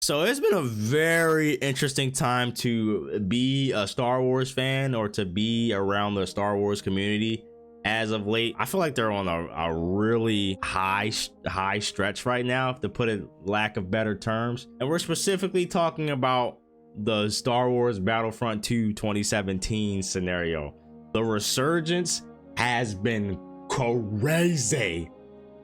So it's been a very interesting time to be a Star Wars fan or to be around the Star Wars community as of late. I feel like they're on a really high stretch right now, to put it lack of better terms. And we're specifically talking about the Star Wars Battlefront 2 2017 scenario. The resurgence has been crazy.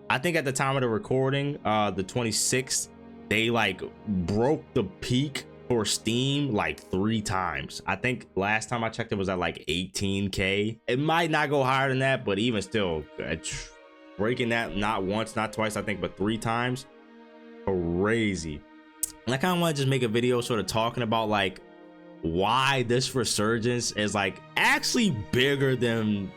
I think at the time of the recording, the 26th, they like broke the peak for Steam like 3 times. I think last time I checked it was at like 18K. It might not go higher than that, but even still, breaking that not once, not twice, I think, but 3 times. Crazy. And I kind of want to just make a video sort of talking about like why this resurgence is like actually bigger than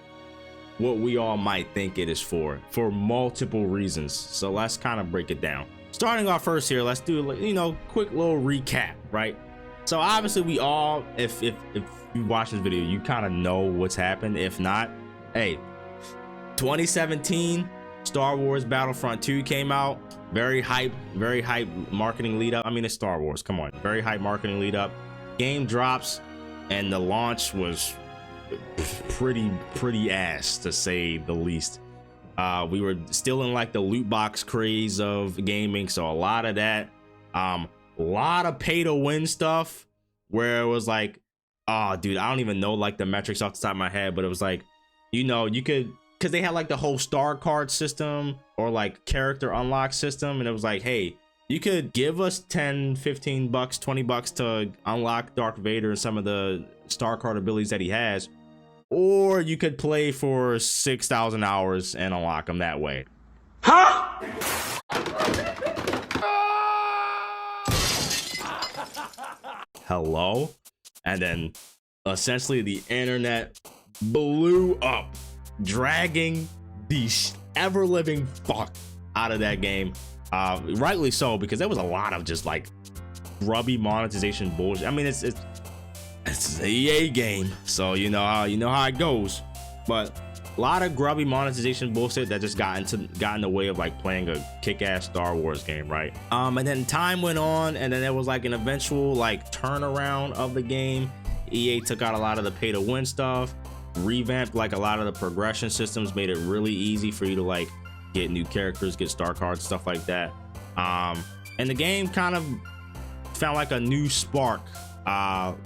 what we all might think it is for multiple reasons. So let's kind of break it down. Starting off first here, let's do, you know, quick little recap, right? So obviously we all, if you watch this video, you kind of know what's happened. If not, hey, 2017 Star Wars Battlefront 2 came out. Very hype marketing lead up. I mean, it's Star Wars, come on. Very hype marketing lead up. Game drops and the launch was pretty ass, to say the least. We were still in like the loot box craze of gaming, so a lot of that, a lot of pay to win stuff where it was like, oh dude, I don't even know like the metrics off the top of my head, but it was like, you know, you could, because they had like the whole star card system or like character unlock system, and it was like, hey, you could give us 10, 15 bucks, 20 bucks to unlock Darth Vader and some of the star card abilities that he has, or you could play for 6,000 hours and unlock them that way. Huh? Hello? And then essentially the internet blew up, dragging the ever-living fuck out of that game. Rightly so, because there was a lot of just like grubby monetization bullshit. I mean, it's an EA game, so you know how it goes. But a lot of grubby monetization bullshit that just got in the way of like playing a kick-ass Star Wars game, right? And then time went on, and then there was like an eventual like turnaround of the game. EA took out a lot of the pay-to-win stuff, revamped like a lot of the progression systems, made it really easy for you to like get new characters, get star cards, stuff like that. And the game kind of found like a new spark,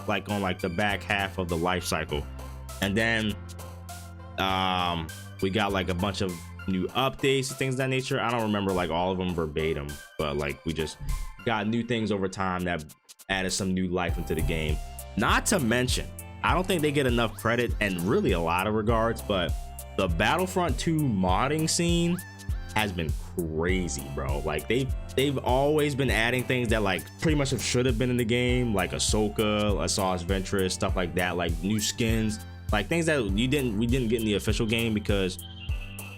like on like the back half of the life cycle. And then we got like a bunch of new updates and things of that nature. I don't remember like all of them verbatim, but like we just got new things over time that added some new life into the game. Not to mention, I don't think they get enough credit and really a lot of regards, but the Battlefront 2 modding scene has been crazy, bro. Like they've always been adding things that like pretty much should have been in the game, like Ahsoka, Asajj Ventress, stuff like that, like new skins, like things that we didn't get in the official game, because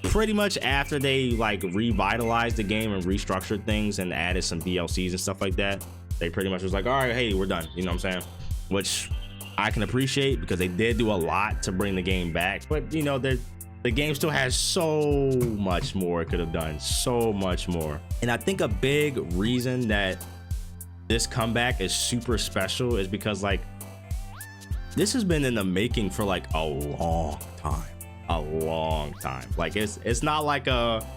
pretty much after they like revitalized the game and restructured things and added some DLCs and stuff like that, they pretty much was like, all right, hey, we're done, you know what I'm saying? Which I can appreciate, because they did do a lot to bring the game back, but you know, the game still has so much more it could have done, so much more. And I think a big reason that this comeback is super special is because like this has been in the making for like a long time. Like it's not like a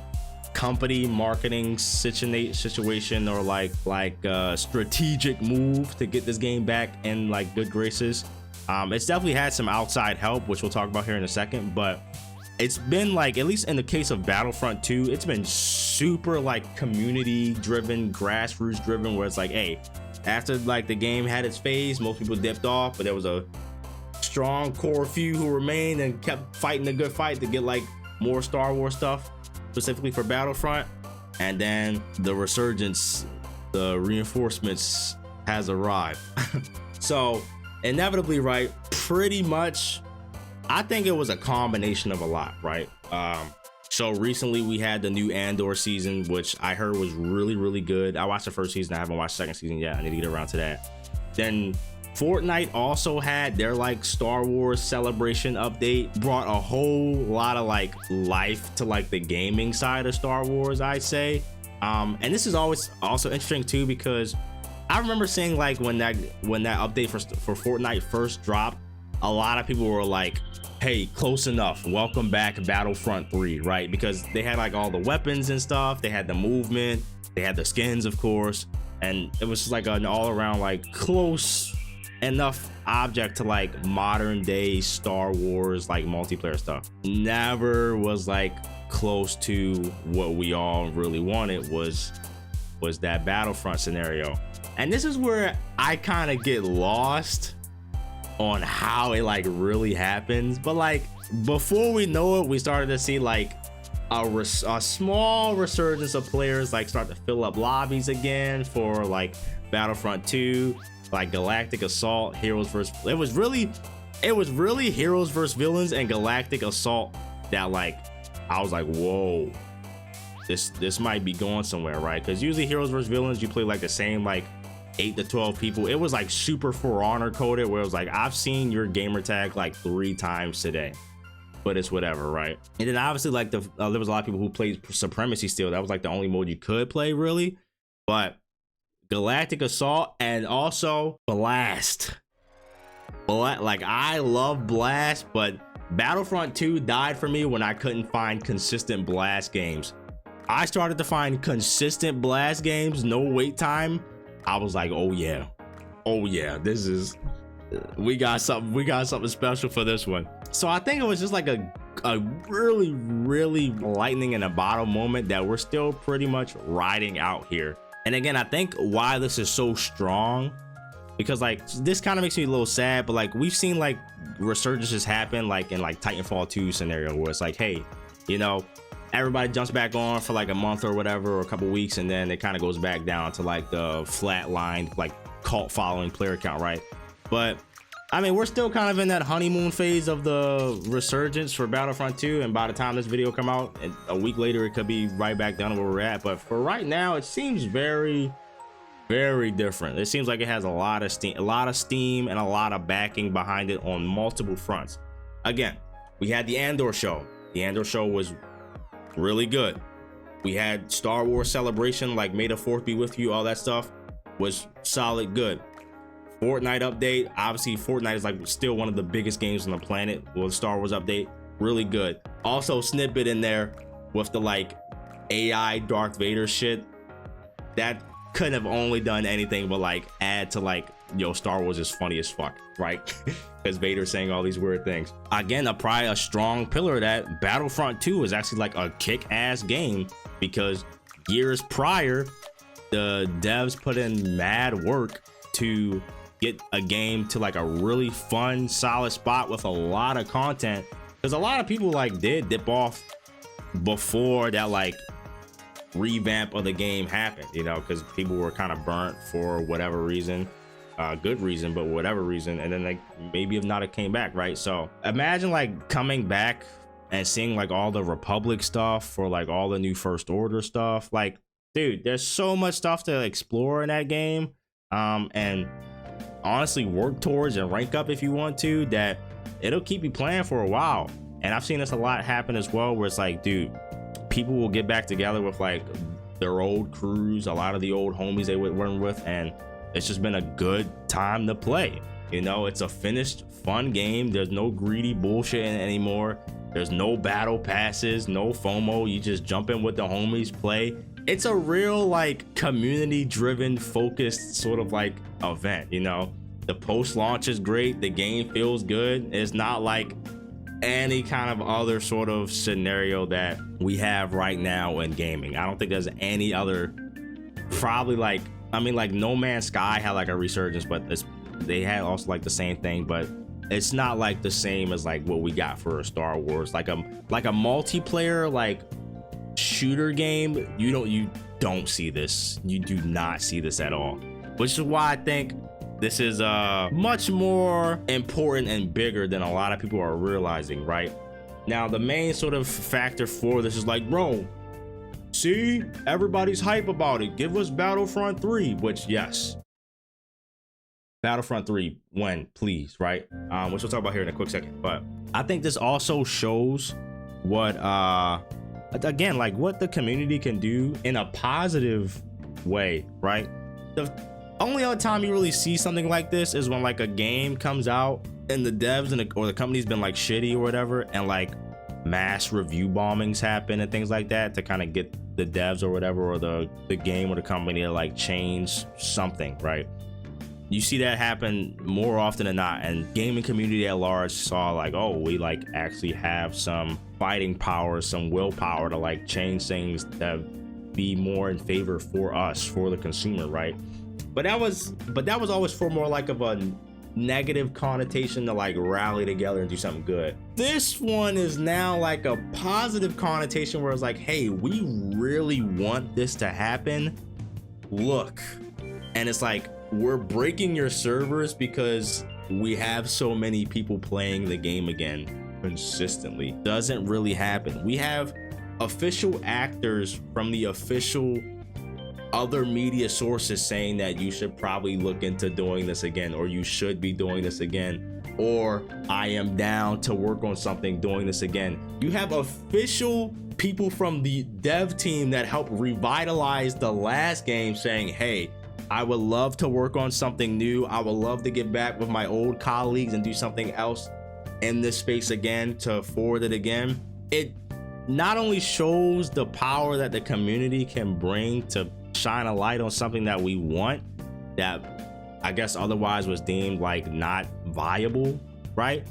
company marketing situation or like a strategic move to get this game back in like good graces. It's definitely had some outside help, which we'll talk about here in a second, but it's been like, at least in the case of Battlefront 2, it's been super like community driven, grassroots driven, where it's like, hey, after like the game had its phase, most people dipped off, but there was a strong core few who remained and kept fighting the good fight to get like more Star Wars stuff specifically for Battlefront. And then the resurgence, the reinforcements has arrived. So inevitably, right, pretty much I think it was a combination of a lot, right? So recently we had the new Andor season, which I heard was really good. I watched the first season, I haven't watched the second season yet. I need to get around to that. Then Fortnite also had their like Star Wars celebration update, brought a whole lot of like life to like the gaming side of Star Wars, I'd say. And this is always also interesting too, because I remember seeing like when that update for Fortnite first dropped, a lot of people were like, hey, close enough, welcome back Battlefront 3, right? Because they had like all the weapons and stuff, they had the movement, they had the skins, of course, and it was just like an all-around like close enough object to like modern day Star Wars like multiplayer stuff. Never was like close to what we all really wanted was that Battlefront scenario. And this is where I kind of get lost on how it like really happens. But like before we know it, we started to see like a small resurgence of players like start to fill up lobbies again for like Battlefront 2, like Galactic Assault, Heroes versus. It was really Heroes versus Villains and Galactic Assault that like I was like, whoa, this might be going somewhere, right? Because usually Heroes versus Villains, you play like the same like 8 to 12 people. It was like super For Honor coded, where it was like, I've seen your gamer tag like 3 times today, but it's whatever, right? And then obviously like there was a lot of people who played Supremacy still. That was like the only mode you could play really. But Galactic Assault and also Blast. Like I love Blast, but Battlefront 2 died for me when I couldn't find consistent Blast games. I started to find consistent Blast games, no wait time. I was like, oh yeah, this is, we got something special for this one. So I think it was just like a really lightning in a bottle moment that we're still pretty much riding out here. And again, I think why this is so strong, because like this kind of makes me a little sad, but like we've seen like resurgences happen like in like Titanfall 2 scenario where it's like, hey, you know, everybody jumps back on for like a month or whatever, or a couple weeks, and then it kind of goes back down to like the flatlined like cult following player count, right? But I mean, we're still kind of in that honeymoon phase of the resurgence for Battlefront 2, and by the time this video come out, and a week later, it could be right back down to where we're at. But for right now, it seems very different. It seems like it has a lot of steam and a lot of backing behind it on multiple fronts. Again, we had the Andor show. The Andor show was really good. We had Star Wars Celebration, like May the 4th be with you, all that stuff was solid good. Fortnite update, obviously Fortnite is like still one of the biggest games on the planet. Well, the Star Wars update, really good. Also snippet in there with the like AI Darth Vader shit that couldn't have only done anything but like add to like, yo, Star Wars is funny as fuck, right? Because Vader's saying all these weird things. Again, probably a strong pillar of that Battlefront 2 is actually like a kick-ass game, because years prior, the devs put in mad work to get a game to like a really fun, solid spot with a lot of content. Because a lot of people like did dip off before that like revamp of the game happened, you know, because people were kind of burnt for whatever reason. Good reason, but whatever reason, and then like maybe if not, it came back, right? So imagine like coming back and seeing like all the Republic stuff or like all the new First Order stuff. Like, dude, there's so much stuff to explore in that game, and honestly work towards and rank up if you want to, that it'll keep you playing for a while. And I've seen this a lot happen as well, where it's like, dude, people will get back together with like their old crews, a lot of the old homies they would run with, and it's just been a good time to play. You know, it's a finished, fun game. There's no greedy bullshit in it anymore. There's no battle passes, no FOMO. You just jump in with the homies, play. It's a real like community driven, focused sort of like event, you know? The post launch is great. The game feels good. It's not like any kind of other sort of scenario that we have right now in gaming. I don't think there's any other, probably like, I mean, like No Man's Sky had like a resurgence, but they had also like the same thing, but it's not like the same as like what we got for Star Wars. Like a multiplayer like shooter game, you don't see this. You do not see this at all, which is why I think this is much more important and bigger than a lot of people are realizing, right? Now, the main sort of factor for this is like, bro, see, everybody's hype about it. Give us Battlefront 3, which, yes, Battlefront 3, when, please, right? Which we'll talk about here in a quick second. But I think this also shows what, again, like what the community can do in a positive way, right? Only other time you really see something like this is when like a game comes out and the devs or the company's been like shitty or whatever, and like mass review bombings happen and things like that to kind of get the devs or whatever, or the game or the company to like change something, right? You see that happen more often than not, and gaming community at large saw like, oh, we like actually have some fighting power, some willpower to like change things that be more in favor for us, for the consumer, right? But that was always for more like of a negative connotation to like rally together and do something good. This one is now like a positive connotation where it's like, hey, we really want this to happen. Look. And it's like, we're breaking your servers because we have so many people playing the game again consistently. Doesn't really happen. We have official actors from the official other media sources saying that you should probably look into doing this again, or you should be doing this again, or I am down to work on something doing this again. You have official people from the dev team that helped revitalize the last game saying, hey, I would love to work on something new. I would love to get back with my old colleagues and do something else in this space again, to forward it again. It not only shows the power that the community can bring to shine a light on something that we want, that I guess otherwise was deemed like not viable, right?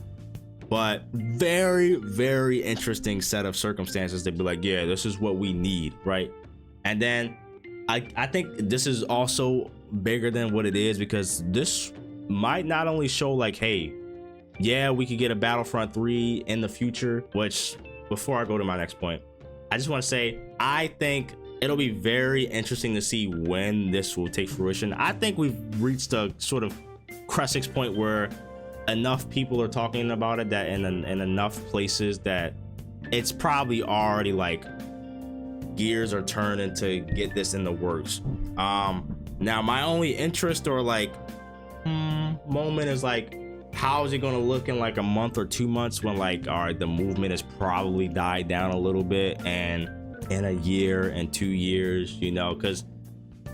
But very, very interesting set of circumstances to be like, yeah, this is what we need, right? And then I think this is also bigger than what it is, because this might not only show like, hey, yeah, we could get a Battlefront 3 in the future, which before I go to my next point, I just want to say, I think it'll be very interesting to see when this will take fruition. I think we've reached a sort of crescent point where enough people are talking about it that in enough places that it's probably already like gears are turning to get this in the works. Now my only interest or like moment is like, how is it going to look in like a month or 2 months when like, all right, the movement has probably died down a little bit, and in a year and 2 years, you know, because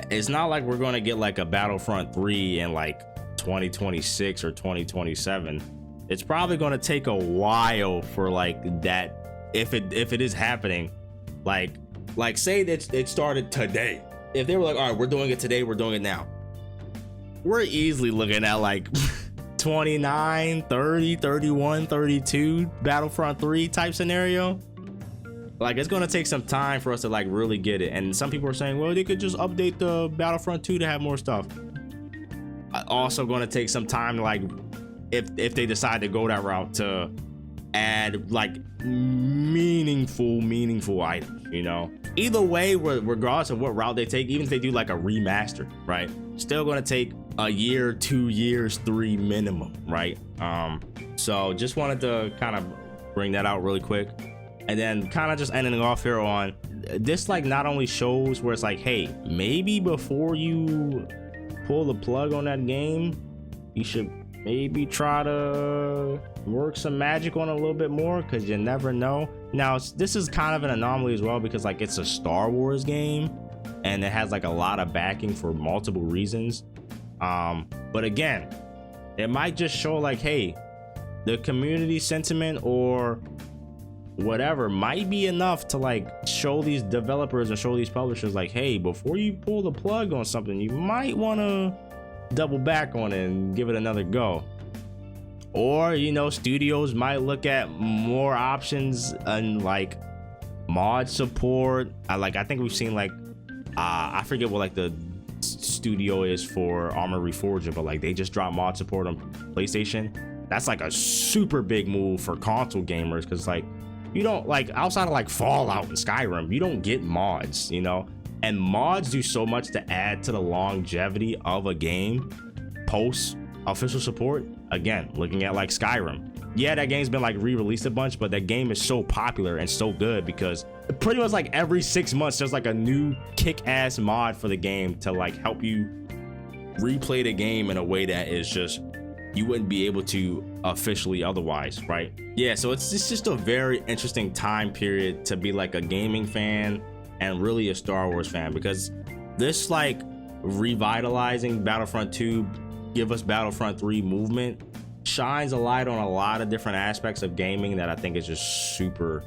it's not like we're going to get like a Battlefront 3 in like 2026 or 2027. It's probably going to take a while for like that, if it is happening, like say that it started today. If they were like, all right, we're doing it today, we're doing it now, we're easily looking at like 29, 30, 31, 32 Battlefront 3 type scenario. Like, it's gonna take some time for us to like really get it. And some people are saying, well, they could just update the Battlefront 2 to have more stuff. Also gonna take some time to like, if they decide to go that route, to add like meaningful items, you know. Either way, regardless of what route they take, even if they do like a remaster, right, still gonna take a year, 2 years, 3 minimum, right? So just wanted to kind of bring that out really quick. And then kind of just ending off here on this, like, not only shows where it's like, hey, maybe before you pull the plug on that game, you should maybe try to work some magic on it a little bit more, because you never know. Now, this is kind of an anomaly as well, because like it's a Star Wars game and it has like a lot of backing for multiple reasons. But again, it might just show like, hey, the community sentiment or whatever might be enough to like show these developers and show these publishers like, hey, before you pull the plug on something, you might want to double back on it and give it another go. Or, you know, studios might look at more options and like mod support. I think we've seen like I forget what like the studio is for Armor Reforged, but like they just dropped mod support on PlayStation. That's like a super big move for console gamers, because like, you don't, like, outside of like Fallout and Skyrim, you don't get mods, you know, and mods do so much to add to the longevity of a game post official support. Again, looking at like Skyrim, yeah, that game's been like re-released a bunch, but that game is so popular and so good because pretty much like every 6 months there's like a new kick-ass mod for the game to like help you replay the game in a way that is just, you wouldn't be able to officially otherwise, right? Yeah, so it's just a very interesting time period to be like a gaming fan and really a Star Wars fan, because this like revitalizing Battlefront 2, give us Battlefront 3 movement, shines a light on a lot of different aspects of gaming that I think is just super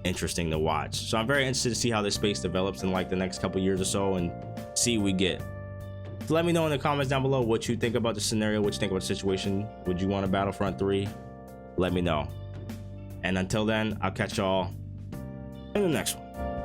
interesting to watch. So I'm very interested to see how this space develops in like the next couple years or so and see what we get. So let me know in the comments down below what you think about the scenario, what you think about the situation. Would you want a Battlefront 3? Let me know. And until then, I'll catch y'all in the next one.